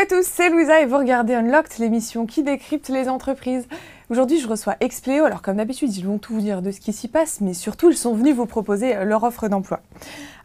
à tous, c'est Louisa et vous regardez Unlocked, l'émission qui décrypte les entreprises. Aujourd'hui, je reçois Expléo. Alors, comme d'habitude, ils vont tout vous dire de ce qui s'y passe, mais surtout, ils sont venus vous proposer leur offre d'emploi.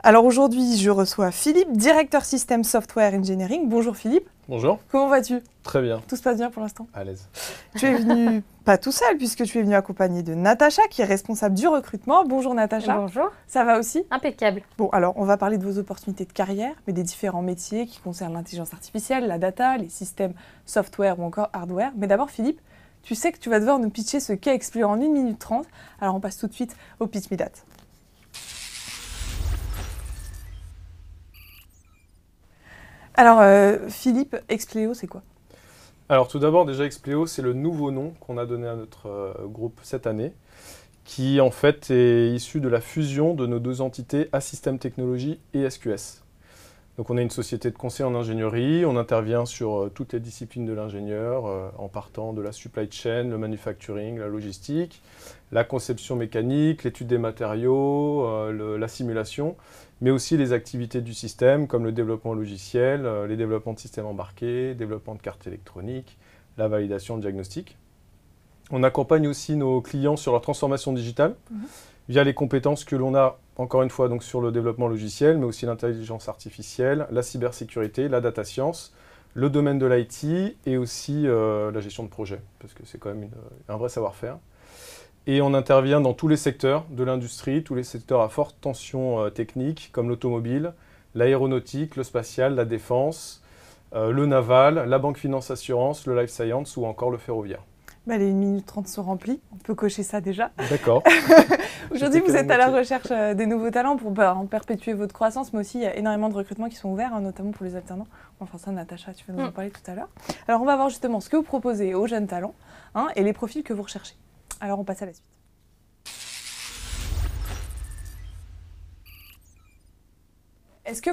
Alors aujourd'hui, je reçois Philippe, directeur système software engineering. Bonjour Philippe. Bonjour. Comment vas-tu? Très bien. Tout se passe bien pour l'instant? À l'aise. Tu es venu pas tout seul, puisque tu es venu accompagné de Natacha, qui est responsable du recrutement. Bonjour Natacha. Bonjour. Ça va aussi? Impeccable. Bon, alors on va parler de vos opportunités de carrière, mais des différents métiers qui concernent l'intelligence artificielle, la data, les systèmes software ou encore hardware. Mais d'abord Philippe, tu sais que tu vas devoir nous pitcher ce qu'est Expléo en 1 minute 30. Alors on passe tout de suite au Pitch Me That. Alors Philippe, Expléo c'est quoi? Alors tout d'abord, déjà Expléo, c'est le nouveau nom qu'on a donné à notre groupe cette année, qui en fait est issu de la fusion de nos deux entités Assystem Technologies et SQS. Donc on est une société de conseil en ingénierie, on intervient sur toutes les disciplines de l'ingénieur, en partant de la supply chain, le manufacturing, la logistique, la conception mécanique, l'étude des matériaux, la simulation, mais aussi les activités du système comme le développement logiciel, les développements de systèmes embarqués, développement de cartes électroniques, la validation, le diagnostic. On accompagne aussi nos clients sur leur transformation digitale via les compétences que l'on a, encore une fois, donc sur le développement logiciel, mais aussi l'intelligence artificielle, la cybersécurité, la data science, le domaine de l'IT et aussi la gestion de projet, parce que c'est quand même un vrai savoir-faire. Et on intervient dans tous les secteurs de l'industrie, tous les secteurs à forte tension technique, comme l'automobile, l'aéronautique, le spatial, la défense, le naval, la banque finance assurance, le life science ou encore le ferroviaire. Bah, les 1 minute 30 sont remplies, on peut cocher ça déjà. D'accord. Aujourd'hui, vous êtes à la recherche des nouveaux talents pour perpétuer votre croissance, mais aussi il y a énormément de recrutements qui sont ouverts, notamment pour les alternants. Enfin ça, Natacha, tu vas nous en parler tout à l'heure. Alors on va voir justement ce que vous proposez aux jeunes talents et les profils que vous recherchez. Alors on passe à la suite. Est-ce que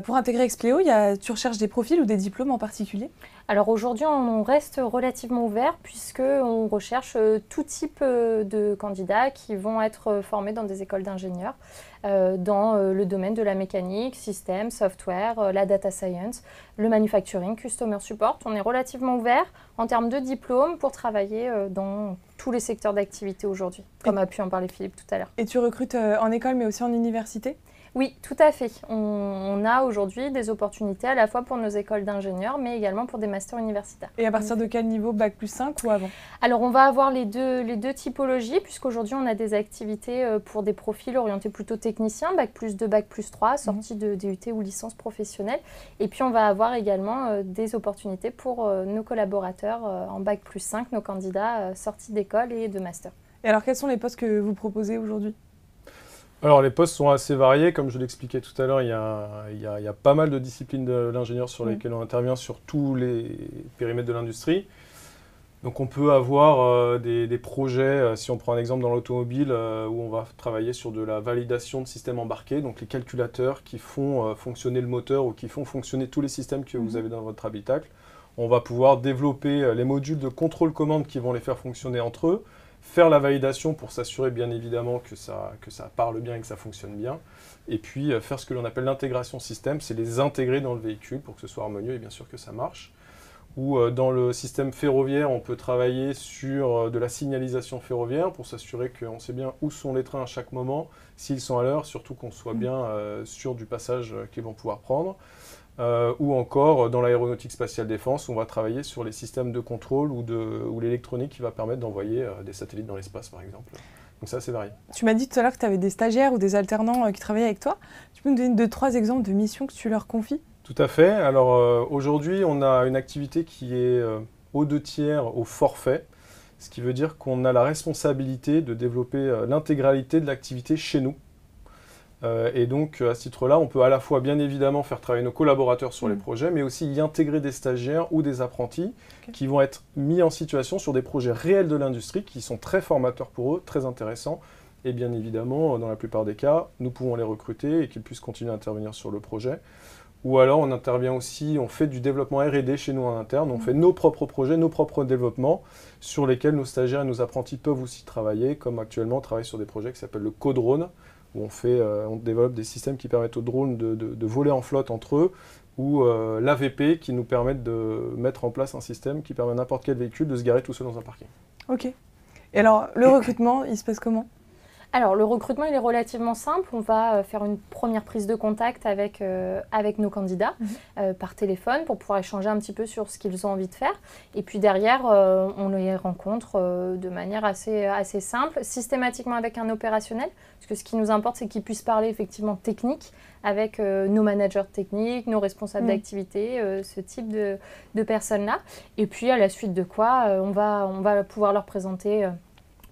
pour intégrer Expléo, tu recherches des profils ou des diplômes en particulier? Alors aujourd'hui, on reste relativement ouvert puisqu'on recherche tout type de candidats qui vont être formés dans des écoles d'ingénieurs dans le domaine de la mécanique, système, software, la data science, le manufacturing, customer support. On est relativement ouvert en termes de diplômes pour travailler dans tous les secteurs d'activité aujourd'hui, comme a pu en parler Philippe tout à l'heure. Et tu recrutes en école mais aussi en université? Oui, tout à fait. On a aujourd'hui des opportunités à la fois pour nos écoles d'ingénieurs, mais également pour des masters universitaires. Et à partir de quel niveau? Bac plus 5 ou avant? Alors, on va avoir les deux typologies, puisqu'aujourd'hui, on a des activités pour des profils orientés plutôt techniciens, Bac plus 2, Bac plus 3, sortie de DUT ou licence professionnelle. Et puis, on va avoir également des opportunités pour nos collaborateurs en Bac plus 5, nos candidats sortis d'école et de master. Et alors, quels sont les postes que vous proposez aujourd'hui? Alors les postes sont assez variés, comme je l'expliquais tout à l'heure, il y a pas mal de disciplines de l'ingénieur sur lesquelles on intervient sur tous les périmètres de l'industrie. Donc on peut avoir des projets, si on prend un exemple dans l'automobile, où on va travailler sur de la validation de systèmes embarqués, donc les calculateurs qui font fonctionner le moteur ou qui font fonctionner tous les systèmes que vous avez dans votre habitacle. On va pouvoir développer les modules de contrôle-commande qui vont les faire fonctionner entre eux, faire la validation pour s'assurer bien évidemment que ça parle bien et que ça fonctionne bien. Et puis faire ce que l'on appelle l'intégration système, c'est les intégrer dans le véhicule pour que ce soit harmonieux et bien sûr que ça marche. Ou dans le système ferroviaire, on peut travailler sur de la signalisation ferroviaire pour s'assurer qu'on sait bien où sont les trains à chaque moment, s'ils sont à l'heure, surtout qu'on soit bien sûr du passage qu'ils vont pouvoir prendre. Ou encore dans l'aéronautique spatiale défense, on va travailler sur les systèmes de contrôle ou l'électronique qui va permettre d'envoyer des satellites dans l'espace par exemple. Donc ça, c'est varié. Tu m'as dit tout à l'heure que tu avais des stagiaires ou des alternants qui travaillaient avec toi. Tu peux me donner 2-3 exemples de missions que tu leur confies? Tout à fait. Alors aujourd'hui, on a une activité qui est aux 2/3 au forfait, ce qui veut dire qu'on a la responsabilité de développer l'intégralité de l'activité chez nous. Et donc, à ce titre-là, on peut à la fois, bien évidemment, faire travailler nos collaborateurs sur les projets, mais aussi y intégrer des stagiaires ou des apprentis qui vont être mis en situation sur des projets réels de l'industrie qui sont très formateurs pour eux, très intéressants. Et bien évidemment, dans la plupart des cas, nous pouvons les recruter et qu'ils puissent continuer à intervenir sur le projet. Ou alors, on intervient aussi, on fait du développement R&D chez nous en interne, on fait nos propres projets, nos propres développements sur lesquels nos stagiaires et nos apprentis peuvent aussi travailler, comme actuellement, on travaille sur des projets qui s'appellent le co-drone, où on développe des systèmes qui permettent aux drones de voler en flotte entre eux ou l'AVP qui nous permettent de mettre en place un système qui permet à n'importe quel véhicule de se garer tout seul dans un parking. Ok. Et alors, le recrutement, il se passe comment ? Alors, le recrutement, il est relativement simple. On va faire une première prise de contact avec nos candidats par téléphone pour pouvoir échanger un petit peu sur ce qu'ils ont envie de faire. Et puis derrière, on les rencontre de manière assez simple, systématiquement avec un opérationnel. Parce que ce qui nous importe, c'est qu'ils puissent parler effectivement technique avec nos managers techniques, nos responsables d'activité, ce type de personnes-là. Et puis, à la suite de quoi, on va pouvoir leur présenter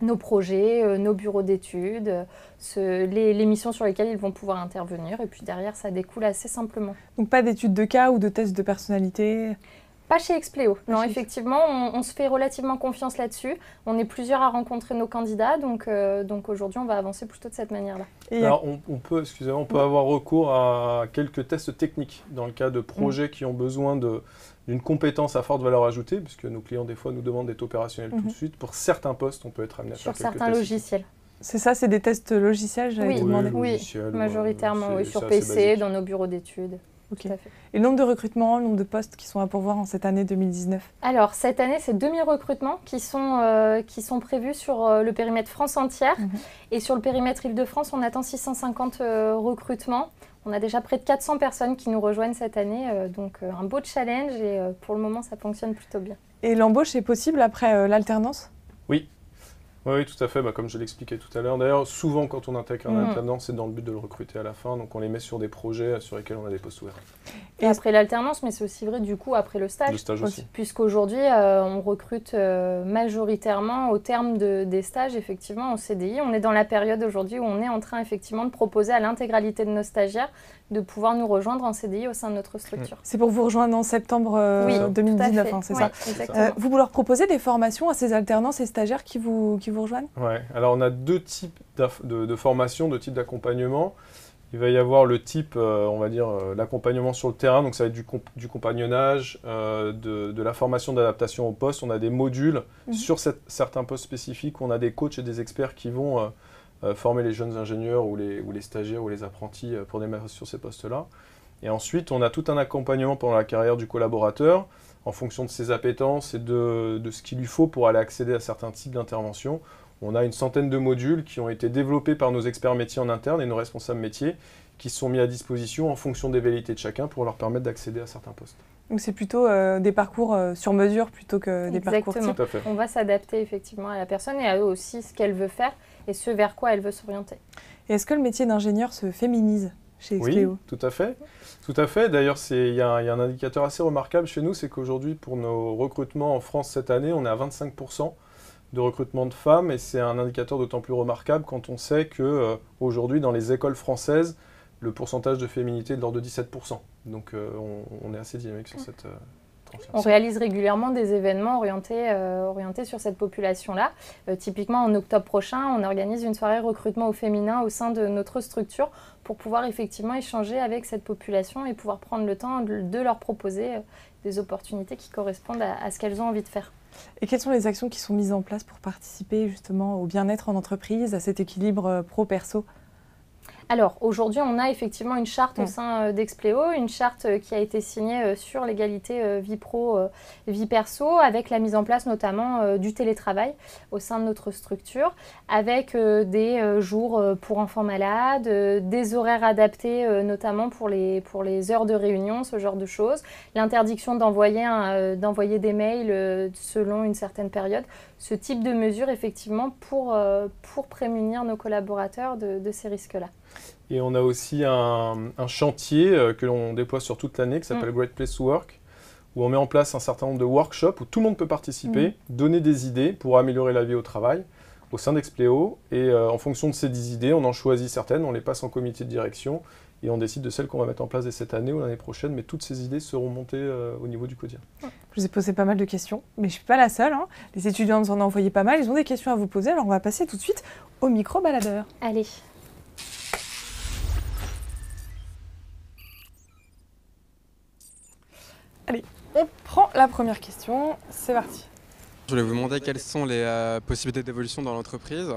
nos projets, nos bureaux d'études, les missions sur lesquelles ils vont pouvoir intervenir. Et puis derrière, ça découle assez simplement. Donc pas d'études de cas ou de tests de personnalité ? Pas chez Expleo. Non, effectivement, on se fait relativement confiance là-dessus. On est plusieurs à rencontrer nos candidats, donc aujourd'hui, on va avancer plutôt de cette manière-là. Alors, on peut avoir recours à quelques tests techniques dans le cas de projets qui ont besoin d'une compétence à forte valeur ajoutée, puisque nos clients, des fois, nous demandent d'être opérationnels tout de suite. Pour certains postes, on peut être amené à faire quelques tests. Sur certains logiciels. C'est ça, c'est des tests logiciels, j'avais demandé. Oui, majoritairement, sur PC, dans nos bureaux d'études. Okay. Tout à fait. Et le nombre de recrutements, le nombre de postes qui sont à pourvoir en cette année 2019 ? Alors, cette année, c'est 2000 recrutements qui sont prévus sur le périmètre France entière. Et sur le périmètre Île-de-France, on attend 650 recrutements. On a déjà près de 400 personnes qui nous rejoignent cette année. Donc, un beau challenge et pour le moment, ça fonctionne plutôt bien. Et l'embauche est possible après l'alternance ? Oui. Oui, tout à fait, comme je l'expliquais tout à l'heure. D'ailleurs, souvent, quand on intègre un alternant, c'est dans le but de le recruter à la fin. Donc, on les met sur des projets sur lesquels on a des postes ouverts. Et après l'alternance, mais c'est aussi vrai du coup après le stage. Le stage aussi. Puisqu'aujourd'hui, on recrute majoritairement au terme des stages, effectivement, en CDI. On est dans la période aujourd'hui où on est en train, effectivement, de proposer à l'intégralité de nos stagiaires de pouvoir nous rejoindre en CDI au sein de notre structure. C'est pour vous rejoindre en septembre 2019, c'est ça. Vous leur proposez des formations à ces alternants, ces stagiaires qui vous rejoignent ? Oui, alors on a deux types de formations, deux types d'accompagnement. Il va y avoir le type, on va dire, l'accompagnement sur le terrain, donc ça va être du compagnonnage, de la formation d'adaptation au poste. On a des modules sur certains postes spécifiques, on a des coachs et des experts qui vont former les jeunes ingénieurs ou les stagiaires ou les apprentis pour démarrer sur ces postes-là. Et ensuite, on a tout un accompagnement pendant la carrière du collaborateur en fonction de ses appétences et de ce qu'il lui faut pour aller accéder à certains types d'interventions. On a une centaine de modules qui ont été développés par nos experts métiers en interne et nos responsables métiers qui sont mis à disposition en fonction des velléités de chacun pour leur permettre d'accéder à certains postes. Donc c'est plutôt des parcours sur mesure plutôt que des parcours types. Tout à fait. On va s'adapter effectivement à la personne et à eux aussi ce qu'elle veut faire et ce vers quoi elle veut s'orienter. Et est-ce que le métier d'ingénieur se féminise chez Expleo ? Oui, tout à fait. Tout à fait. D'ailleurs, il y a un indicateur assez remarquable chez nous, c'est qu'aujourd'hui, pour nos recrutements en France cette année, on est à 25% de recrutement de femmes et c'est un indicateur d'autant plus remarquable quand on sait qu'aujourd'hui, dans les écoles françaises, le pourcentage de féminité est de l'ordre de 17%. Donc, on est assez dynamique sur cette tranche. On réalise régulièrement des événements orientés sur cette population-là. Typiquement, en octobre prochain, on organise une soirée recrutement au féminin au sein de notre structure pour pouvoir effectivement échanger avec cette population et pouvoir prendre le temps de leur proposer des opportunités qui correspondent à ce qu'elles ont envie de faire. Et quelles sont les actions qui sont mises en place pour participer justement au bien-être en entreprise, à cet équilibre pro-perso ? Alors, aujourd'hui, on a effectivement une charte au sein d'Expleo, une charte qui a été signée sur l'égalité vie pro, vie perso, avec la mise en place notamment du télétravail au sein de notre structure, avec des jours pour enfants malades, des horaires adaptés notamment pour les heures de réunion, ce genre de choses, l'interdiction d'envoyer des mails selon une certaine période, ce type de mesures effectivement pour prémunir nos collaborateurs de ces risques-là. Et on a aussi un chantier que l'on déploie sur toute l'année qui s'appelle Great Place to Work, où on met en place un certain nombre de workshops où tout le monde peut participer, donner des idées pour améliorer la vie au travail au sein d'Expleo. Et en fonction de ces 10 idées, on en choisit certaines, on les passe en comité de direction et on décide de celles qu'on va mettre en place dès cette année ou l'année prochaine. Mais toutes ces idées seront montées au niveau du quotidien. Je vous ai posé pas mal de questions, mais je ne suis pas la seule. Les étudiants nous en ont envoyé pas mal, ils ont des questions à vous poser. Alors on va passer tout de suite au micro-baladeur. Allez. Allez, on prend la première question, c'est parti. Je voulais vous demander quelles sont les possibilités d'évolution dans l'entreprise.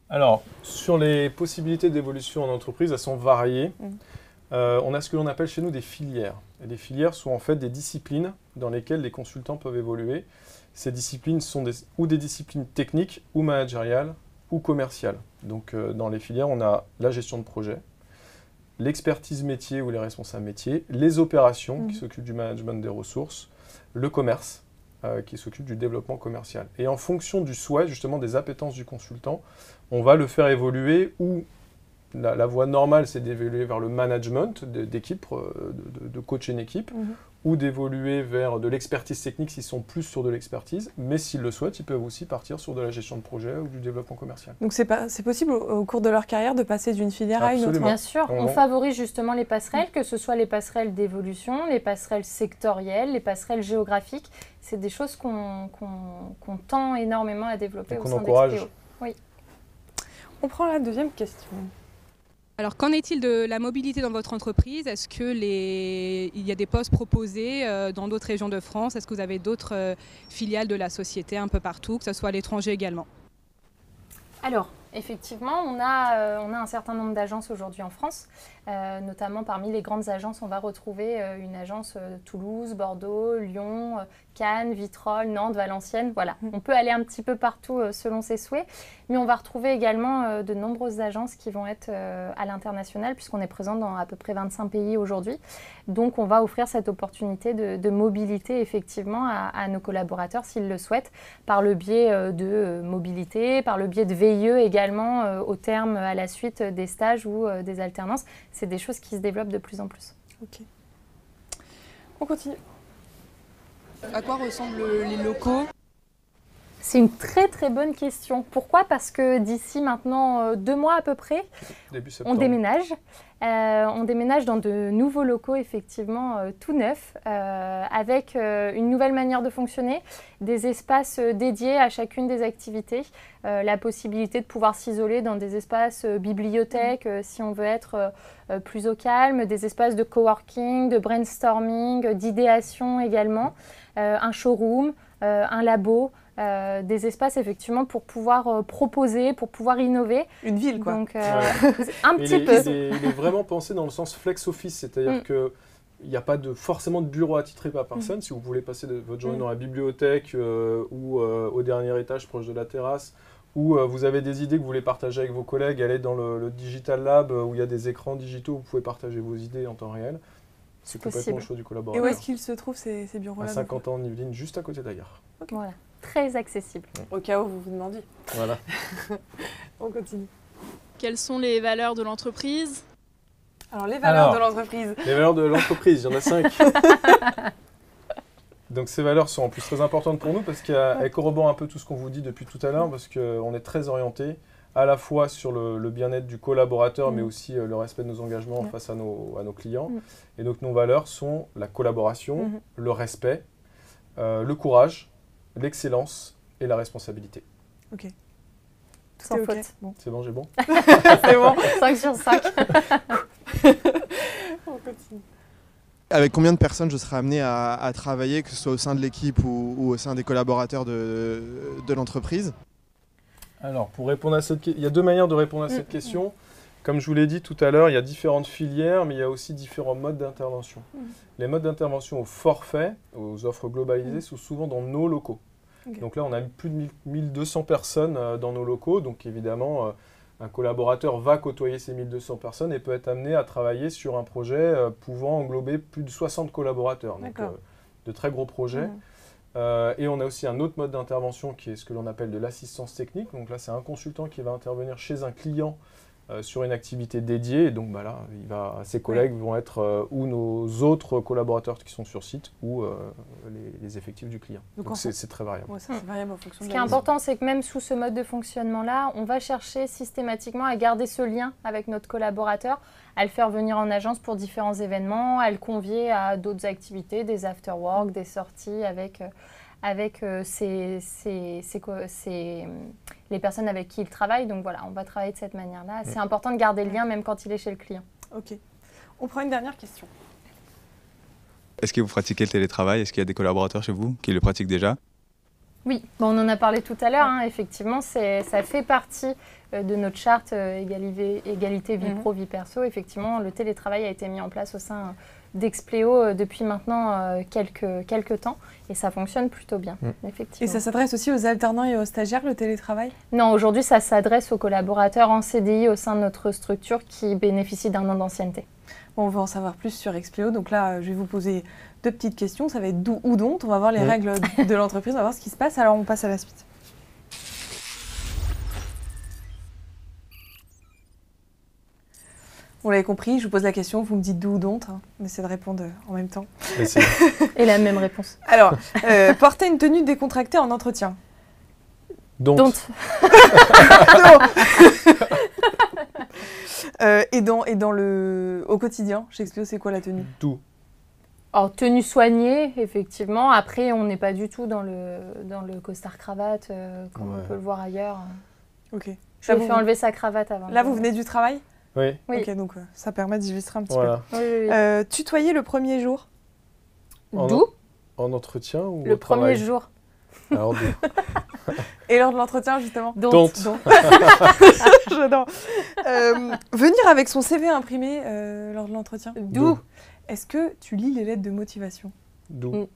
Alors, sur les possibilités d'évolution en entreprise, elles sont variées. On a ce que l'on appelle chez nous des filières. Et les filières sont en fait des disciplines dans lesquelles les consultants peuvent évoluer. Ces disciplines sont des disciplines techniques ou managériales ou commerciales. Donc dans les filières, on a la gestion de projet, l'expertise métier ou les responsables métiers, les opérations qui s'occupent du management des ressources, le commerce qui s'occupe du développement commercial. Et en fonction du souhait, justement des appétences du consultant, on va le faire évoluer ou la voie normale, c'est d'évoluer vers le management d'équipe, de coacher une équipe, ou d'évoluer vers de l'expertise technique s'ils sont plus sur de l'expertise. Mais s'ils le souhaitent, ils peuvent aussi partir sur de la gestion de projet ou du développement commercial. Donc c'est possible au cours de leur carrière de passer d'une filière à une autre? Bien sûr, on favorise justement les passerelles, que ce soit les passerelles d'évolution, les passerelles sectorielles, les passerelles géographiques. C'est des choses qu'on tend énormément à développer au sein d'Expléo. Oui. On prend la deuxième question. Alors, qu'en est-il de la mobilité dans votre entreprise? Est-ce qu'il y a des postes proposés dans d'autres régions de France? Est-ce que vous avez d'autres filiales de la société un peu partout, que ce soit à l'étranger également? Alors, effectivement, on a un certain nombre d'agences aujourd'hui en France. Notamment parmi les grandes agences, on va retrouver une agence Toulouse, Bordeaux, Lyon, Cannes, Vitrolles, Nantes, Valenciennes. Voilà, on peut aller un petit peu partout selon ses souhaits. Mais on va retrouver également de nombreuses agences qui vont être à l'international, puisqu'on est présent dans à peu près 25 pays aujourd'hui. Donc on va offrir cette opportunité de mobilité effectivement à nos collaborateurs s'ils le souhaitent, par le biais de mobilité, par le biais de VIE également au terme à la suite des stages ou des alternances. C'est des choses qui se développent de plus en plus. Ok. On continue. À quoi ressemblent les locaux? C'est une très très bonne question. Pourquoi? Parce que d'ici maintenant 2 mois à peu près, on déménage. On déménage dans de nouveaux locaux effectivement tout neufs, avec une nouvelle manière de fonctionner, des espaces dédiés à chacune des activités, la possibilité de pouvoir s'isoler dans des espaces bibliothèques si on veut être plus au calme, des espaces de coworking, de brainstorming, d'idéation également, un showroom, un labo. Des espaces effectivement pour pouvoir proposer, pour pouvoir innover. Une ville quoi. Donc un petit peu. Il est vraiment pensé dans le sens flex office, c'est-à-dire que il n'y a pas forcément de bureau attitré par personne. Si vous voulez passer votre journée dans la bibliothèque ou au dernier étage proche de la terrasse, ou vous avez des idées que vous voulez partager avec vos collègues, allez dans le Digital Lab où il y a des écrans digitaux où vous pouvez partager vos idées en temps réel. C'est complètement le choix du collaborateur. Et où est-ce qu'ils se trouvent ces bureaux-là? À 50 ans en Yvelines, juste à côté de la gare. Okay. Voilà, très accessible. Au cas où vous vous demandiez. Voilà. On continue. Quelles sont les valeurs de l'entreprise? Alors, les valeurs de l'entreprise. Les valeurs de l'entreprise, il y en a 5. Donc ces valeurs sont en plus très importantes pour nous parce qu'elles corroborent un peu tout ce qu'on vous dit depuis tout à l'heure, parce qu'on est très orienté à la fois sur le bien-être du collaborateur, mais aussi le respect de nos engagements face à nos clients. Et donc nos valeurs sont la collaboration, le respect, le courage, l'excellence et la responsabilité. Ok. Sans faute. Okay. Bon. C'est bon, j'ai bon. C'est bon, 5 sur 5. On continue. Avec combien de personnes je serai amené à travailler, que ce soit au sein de l'équipe ou au sein des collaborateurs de l'entreprise? Alors, pour répondre à il y a 2 manières de répondre à cette question. Comme je vous l'ai dit tout à l'heure, il y a différentes filières, mais il y a aussi différents modes d'intervention. Les modes d'intervention au forfait, aux offres globalisées, sont souvent dans nos locaux. Okay. Donc là, on a plus de 1200 personnes dans nos locaux. Donc évidemment, un collaborateur va côtoyer ces 1200 personnes et peut être amené à travailler sur un projet pouvant englober plus de 60 collaborateurs. Donc de très gros projets. Et on a aussi un autre mode d'intervention qui est ce que l'on appelle de l'assistance technique. Donc là, c'est un consultant qui va intervenir chez un client sur une activité dédiée. Et donc là, ses collègues vont être ou nos autres collaborateurs qui sont sur site ou les effectifs du client. Donc c'est très variable. Ouais, c'est variable en fonction Ce qui est important, c'est que même sous ce mode de fonctionnement-là, on va chercher systématiquement à garder ce lien avec notre collaborateur, à le faire venir en agence pour différents événements, à le convier à d'autres activités, des after-work, des sorties avec les personnes avec qui il travaille. Donc voilà, on va travailler de cette manière-là. C'est important de garder le lien même quand il est chez le client. Ok. On prend une dernière question. Est-ce que vous pratiquez le télétravail? Est-ce qu'il y a des collaborateurs chez vous qui le pratiquent déjà? Oui, bon, on en a parlé tout à l'heure, hein, effectivement, ça fait partie de notre charte égalité vie pro, vie perso. Effectivement, le télétravail a été mis en place au sein d'Expléo depuis maintenant quelques temps et ça fonctionne plutôt bien, effectivement. Et ça s'adresse aussi aux alternants et aux stagiaires, le télétravail? Non, aujourd'hui, ça s'adresse aux collaborateurs en CDI au sein de notre structure qui bénéficient d'1 an d'ancienneté. Bon, on va en savoir plus sur Expléo. Donc là, je vais vous poser 2 petites questions. Ça va être d'où ou dont. On va voir les règles de l'entreprise, on va voir ce qui se passe. Alors, on passe à la suite. Vous l'avez compris, je vous pose la question, vous me dites d'où ou dont. Hein. On essaie de répondre en même temps. Et la même réponse. Alors, porter une tenue décontractée en entretien. Don't. Au quotidien, chez Expléo, c'est quoi la tenue? Do. Alors, tenue soignée, effectivement. Après, on n'est pas du tout dans le costard-cravate, comme on peut le voir ailleurs. Ok. Je lui ai fait enlever sa cravate avant. Là, vous venez du travail? Oui. Ok, donc ça permet d'illustrer un petit peu. Oui. Tutoyer le premier jour? D'où? En entretien ou le au travail? Premier jour. Alors, Et lors de l'entretien, justement? Don't. J'adore. Venir avec son CV imprimé lors de l'entretien? D'où? Est-ce que tu lis les lettres de motivation? D'où?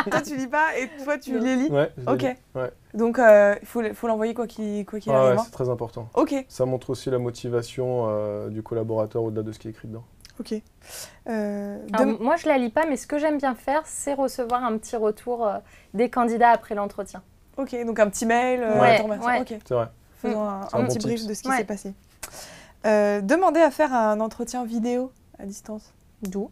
Toi, tu lis pas et toi, tu les lis? Ouais. Ok. Ouais. Donc, il faut l'envoyer quoi qu'il arrive. Ouais, c'est très important. Ok. Ça montre aussi la motivation du collaborateur au-delà de ce qui est écrit dedans. Ok. Moi, je la lis pas, mais ce que j'aime bien faire, c'est recevoir un petit retour des candidats après l'entretien. Ok, donc un petit mail. Ouais. Okay. C'est vrai. Faisons un petit brief de ce qui s'est passé. Ouais. Demander à faire un entretien vidéo à distance. D'où?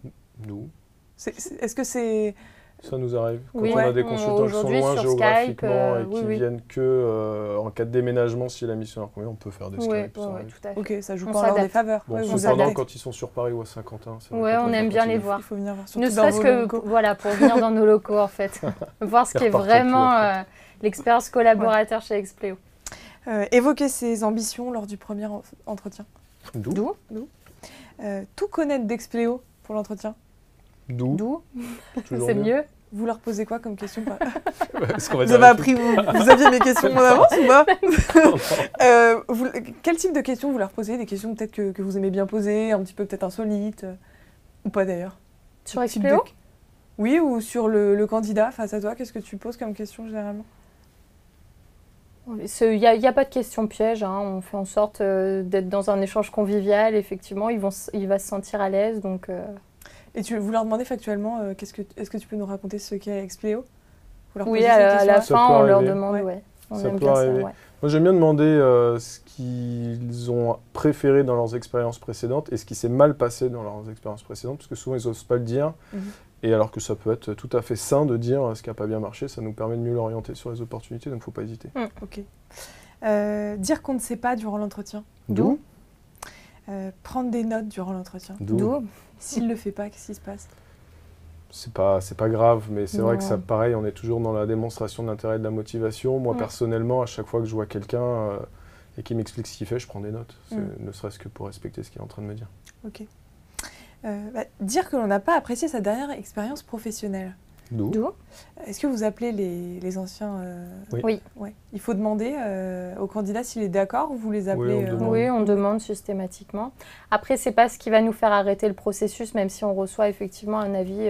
Est-ce que c'est... Ça nous arrive. Quand Oui, on a des consultants qui sont loin géographiquement et qui viennent que en cas de déménagement, si la mission leur convient, on peut faire des Skype. Tout à fait. Ok, ça joue pas en leur défaveur. Bon, cependant, quand ils sont sur Paris ou à Saint-Quentin, c'est ouais, on aime bien les voir. Il faut venir voir, ne serait-ce que pour venir dans nos locaux, en fait. Voir ce qui est vraiment l'expérience collaborateur chez Expléo. Évoquer ses ambitions lors du premier entretien. D'où? Tout connaître d'Expléo pour l'entretien. D'où? C'est mieux. Vous leur posez quoi comme question? Vous avez appris, vous aviez mes questions en avance ou pas? Quel type de questions vous leur posez? Des questions peut-être que vous aimez bien poser, un petit peu peut-être insolites, ou pas d'ailleurs? Sur Expléo? Oui, ou sur le candidat face à toi, qu'est-ce que tu poses comme question généralement? Il n'y a pas de question piège, hein. On fait en sorte d'être dans un échange convivial, effectivement, il va se sentir à l'aise. Donc, Et vous leur demandez factuellement, est-ce que tu peux nous raconter ce qu'est Expléo? Oui, à la fin, on leur demande, on ça aime peut bien arriver. ça. Ouais. Moi, j'aime bien demander ce qu'ils ont préféré dans leurs expériences précédentes et ce qui s'est mal passé dans leurs expériences précédentes, parce que souvent, ils n'osent pas le dire. Et alors que ça peut être tout à fait sain de dire ce qui n'a pas bien marché, ça nous permet de mieux l'orienter sur les opportunités, donc il ne faut pas hésiter. Ok. Dire qu'on ne sait pas durant l'entretien. D'où? Prendre des notes durant l'entretien. D'où? S'il ne le fait pas, qu'est-ce qui se passe? C'est pas grave, mais c'est vrai que ça, pareil, on est toujours dans la démonstration de l'intérêt et de la motivation. Moi, personnellement, à chaque fois que je vois quelqu'un et qu'il m'explique ce qu'il fait, je prends des notes, ne serait-ce que pour respecter ce qu'il est en train de me dire. Ok. Dire que l'on n'a pas apprécié sa dernière expérience professionnelle. D'où? Est-ce que vous appelez les anciens Oui. Ouais. Il faut demander au candidat s'il est d'accord ou vous les appelez? Oui, on demande systématiquement. Après, c'est pas ce qui va nous faire arrêter le processus, même si on reçoit effectivement un avis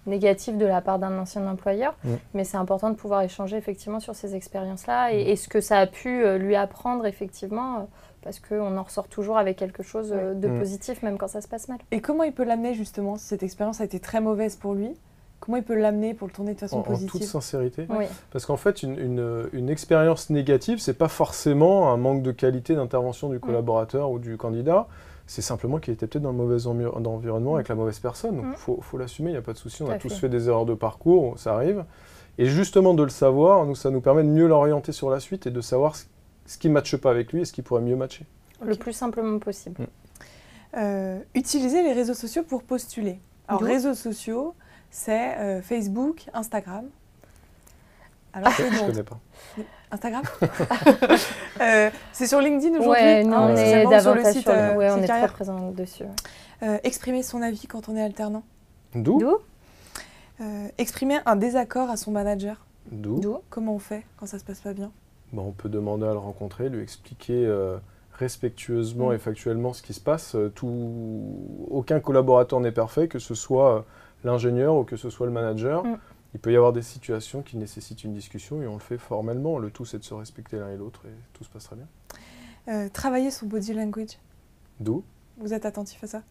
négatif de la part d'un ancien employeur. Mais c'est important de pouvoir échanger effectivement sur ces expériences-là et ce que ça a pu lui apprendre effectivement. Parce qu'on en ressort toujours avec quelque chose de positif, même quand ça se passe mal. Et comment il peut l'amener justement, si cette expérience a été très mauvaise pour lui? Comment il peut l'amener pour le tourner de façon positive? En toute sincérité. Oui. Parce qu'en fait, une expérience négative, c'est pas forcément un manque de qualité d'intervention du collaborateur ou du candidat. C'est simplement qu'il était peut-être dans le mauvais environnement avec la mauvaise personne. Donc, faut l'assumer, il n'y a pas de souci. On a tous fait des erreurs de parcours, ça arrive. Et justement, de le savoir, ça nous permet de mieux l'orienter sur la suite et de savoir ce qui ne matche pas avec lui et ce qui pourrait mieux matcher. Le plus simplement possible. Utiliser les réseaux sociaux pour postuler. Alors, réseaux sociaux, c'est Facebook, Instagram. Alors, je ne connais pas. Instagram c'est sur LinkedIn aujourd'hui? Oui, nous, on est davantage sur le site. on est très présent dessus. Exprimer son avis quand on est alternant. D'où? Exprimer un désaccord à son manager. D'où Comment on fait quand ça se passe pas bien? On peut demander à le rencontrer, lui expliquer respectueusement et factuellement ce qui se passe. Aucun collaborateur n'est parfait, que ce soit l'ingénieur ou que ce soit le manager. Il peut y avoir des situations qui nécessitent une discussion et on le fait formellement. Le tout, c'est de se respecter l'un et l'autre et tout se passe très bien. Travailler son body language. D'où Vous êtes attentif à ça?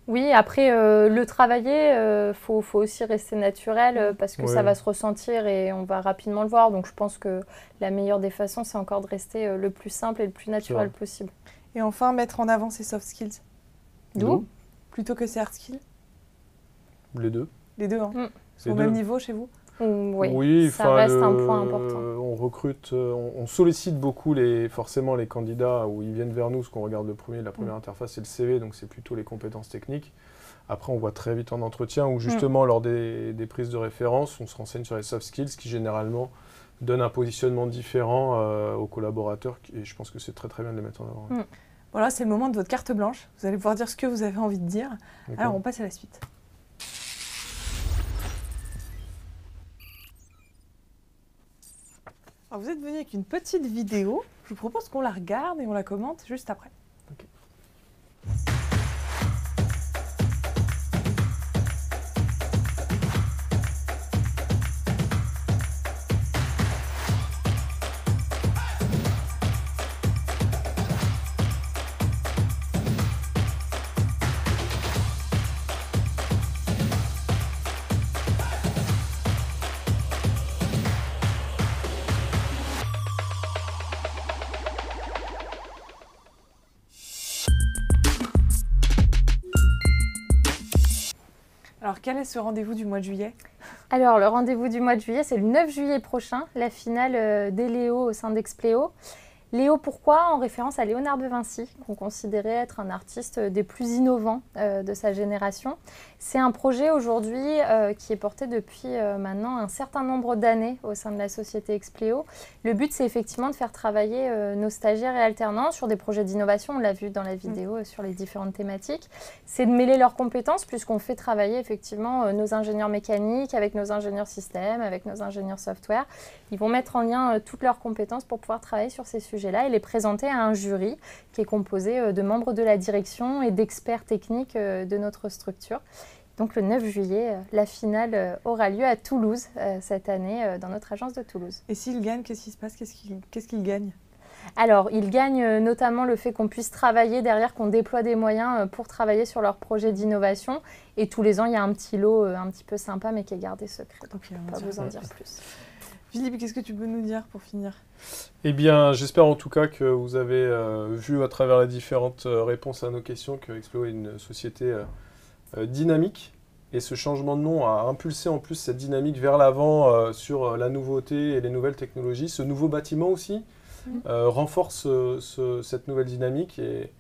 Oui, après, le travailler, faut aussi rester naturel parce que ça va se ressentir et on va rapidement le voir. Donc, je pense que la meilleure des façons, c'est encore de rester le plus simple et le plus naturel possible. Et enfin, mettre en avant ses soft skills. D'où plutôt que ses hard skills. Les deux. Les deux, hein. C'est au même niveau chez vous? Oui, ça reste un point important. On recrute, on sollicite beaucoup forcément les candidats où ils viennent vers nous. Ce qu'on regarde la première interface, c'est le CV, donc c'est plutôt les compétences techniques. Après, on voit très vite en entretien où justement, lors des prises de référence, on se renseigne sur les soft skills qui généralement donnent un positionnement différent aux collaborateurs et je pense que c'est très très bien de les mettre en avant. Voilà, c'est le moment de votre carte blanche. Vous allez pouvoir dire ce que vous avez envie de dire. Alors, on passe à la suite. Alors, vous êtes venu avec une petite vidéo. Je vous propose qu'on la regarde et on la commente juste après. Okay. Alors, quel est ce rendez-vous du mois de juillet? Alors, le rendez-vous du mois de juillet, c'est le 9 juillet prochain, la finale des Léo au sein d'Expléo. Léo, pourquoi? En référence à Léonard de Vinci, qu'on considérait être un artiste des plus innovants de sa génération. C'est un projet aujourd'hui qui est porté depuis maintenant un certain nombre d'années au sein de la société Expléo. Le but, c'est effectivement de faire travailler nos stagiaires et alternants sur des projets d'innovation, on l'a vu dans la vidéo sur les différentes thématiques. C'est de mêler leurs compétences puisqu'on fait travailler effectivement nos ingénieurs mécaniques avec nos ingénieurs système, avec nos ingénieurs software. Ils vont mettre en lien toutes leurs compétences pour pouvoir travailler sur ces sujets-là et les présenter à un jury qui est composé de membres de la direction et d'experts techniques de notre structure. Donc le 9 juillet, la finale aura lieu à Toulouse cette année, dans notre agence de Toulouse. Et s'il gagne, qu'est-ce qui se passe? Qu'est-ce qu'il gagne? Alors, il gagne notamment le fait qu'on puisse travailler derrière, qu'on déploie des moyens pour travailler sur leurs projets d'innovation. Et tous les ans, il y a un petit lot un petit peu sympa, mais qui est gardé secret. Donc, je ne peux pas vous en dire plus. Philippe, qu'est-ce que tu peux nous dire pour finir? Eh bien, j'espère en tout cas que vous avez vu à travers les différentes réponses à nos questions que Expléo est une société dynamique. Et ce changement de nom a impulsé en plus cette dynamique vers l'avant sur la nouveauté et les nouvelles technologies. Ce nouveau bâtiment aussi renforce cette nouvelle dynamique et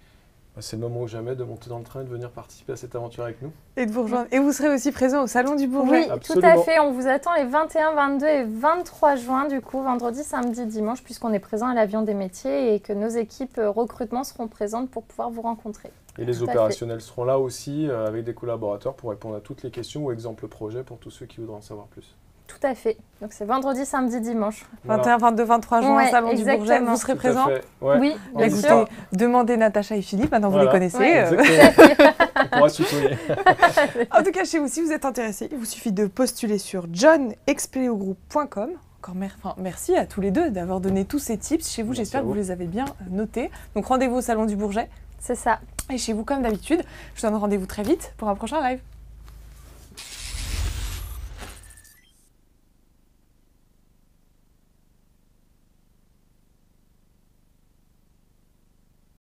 c'est le moment ou jamais de monter dans le train et de venir participer à cette aventure avec nous. Et de vous rejoindre. Et vous serez aussi présent au Salon du Bourget. Oui, absolument. Tout à fait. On vous attend les 21, 22 et 23 juin, du coup, vendredi, samedi, dimanche, puisqu'on est présent à l'Avion des Métiers et que nos équipes recrutement seront présentes pour pouvoir vous rencontrer. Et les opérationnels seront là aussi avec des collaborateurs pour répondre à toutes les questions ou exemples projets pour tous ceux qui voudront en savoir plus. Tout à fait. Donc c'est vendredi, samedi, dimanche. 21, 22, 23 juin, Salon du Bourget. Vous serez présents? Oui, bien sûr. Demandez Natacha et Philippe, maintenant vous les connaissez. On pourra se tutoyer. En tout cas, chez vous, si vous êtes intéressé, il vous suffit de postuler sur johnexpleogroup.com. Merci à tous les deux d'avoir donné tous ces tips. Chez vous, j'espère que vous les avez bien notés. Donc rendez-vous au Salon du Bourget. C'est ça. Et chez vous, comme d'habitude, je vous donne rendez-vous très vite pour un prochain live.